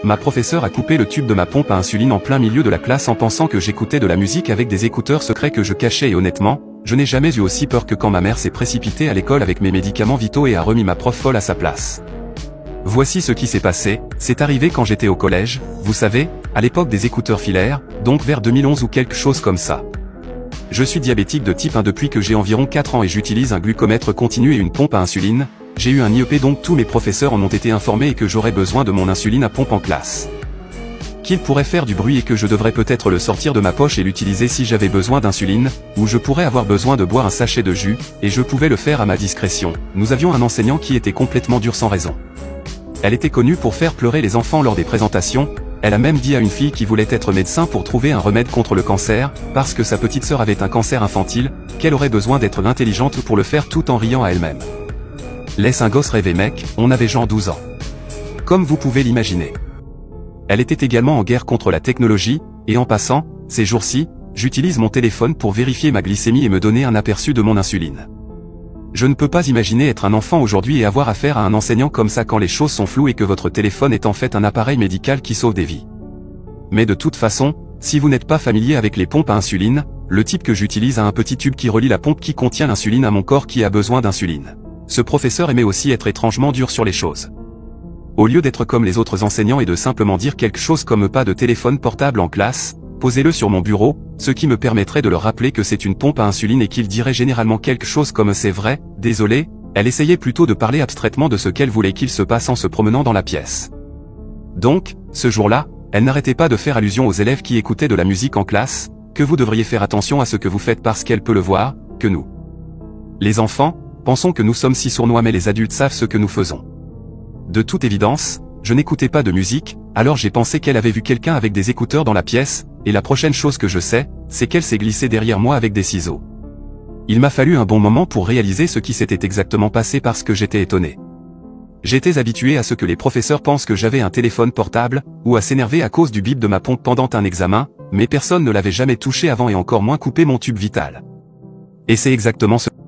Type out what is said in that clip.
Ma professeure a coupé le tube de ma pompe à insuline en plein milieu de la classe en pensant que j'écoutais de la musique avec des écouteurs secrets que je cachais et honnêtement, je n'ai jamais eu aussi peur que quand ma mère s'est précipitée à l'école avec mes médicaments vitaux et a remis ma prof folle à sa place. Voici ce qui s'est passé, c'est arrivé quand j'étais au collège, vous savez, à l'époque des écouteurs filaires, donc vers 2011 ou quelque chose comme ça. Je suis diabétique de type 1 depuis que j'ai environ 4 ans et j'utilise un glucomètre continu et une pompe à insuline. J'ai eu un IEP donc tous mes professeurs en ont été informés et que j'aurais besoin de mon insuline à pompe en classe. Qu'il pourrait faire du bruit et que je devrais peut-être le sortir de ma poche et l'utiliser si j'avais besoin d'insuline, ou je pourrais avoir besoin de boire un sachet de jus, et je pouvais le faire à ma discrétion. Nous avions un enseignant qui était complètement dur sans raison. Elle était connue pour faire pleurer les enfants lors des présentations, elle a même dit à une fille qui voulait être médecin pour trouver un remède contre le cancer, parce que sa petite sœur avait un cancer infantile, qu'elle aurait besoin d'être intelligente pour le faire tout en riant à elle-même. Laisse un gosse rêver mec, on avait genre 12 ans. Comme vous pouvez l'imaginer. Elle était également en guerre contre la technologie, et en passant, ces jours-ci, j'utilise mon téléphone pour vérifier ma glycémie et me donner un aperçu de mon insuline. Je ne peux pas imaginer être un enfant aujourd'hui et avoir affaire à un enseignant comme ça quand les choses sont floues et que votre téléphone est en fait un appareil médical qui sauve des vies. Mais de toute façon, si vous n'êtes pas familier avec les pompes à insuline, le type que j'utilise a un petit tube qui relie la pompe qui contient l'insuline à mon corps qui a besoin d'insuline. Ce professeur aimait aussi être étrangement dur sur les choses. Au lieu d'être comme les autres enseignants et de simplement dire quelque chose comme pas de téléphone portable en classe, posez-le sur mon bureau, ce qui me permettrait de leur rappeler que c'est une pompe à insuline et qu'il dirait généralement quelque chose comme c'est vrai, désolé, elle essayait plutôt de parler abstraitement de ce qu'elle voulait qu'il se passe en se promenant dans la pièce. Donc, ce jour-là, elle n'arrêtait pas de faire allusion aux élèves qui écoutaient de la musique en classe, que vous devriez faire attention à ce que vous faites parce qu'elle peut le voir, que nous. Les enfants, pensons que nous sommes si sournois mais les adultes savent ce que nous faisons. De toute évidence, je n'écoutais pas de musique, alors j'ai pensé qu'elle avait vu quelqu'un avec des écouteurs dans la pièce, et la prochaine chose que je sais, c'est qu'elle s'est glissée derrière moi avec des ciseaux. Il m'a fallu un bon moment pour réaliser ce qui s'était exactement passé parce que j'étais étonné. J'étais habitué à ce que les professeurs pensent que j'avais un téléphone portable, ou à s'énerver à cause du bip de ma pompe pendant un examen, mais personne ne l'avait jamais touché avant et encore moins coupé mon tube vital. Et c'est exactement ce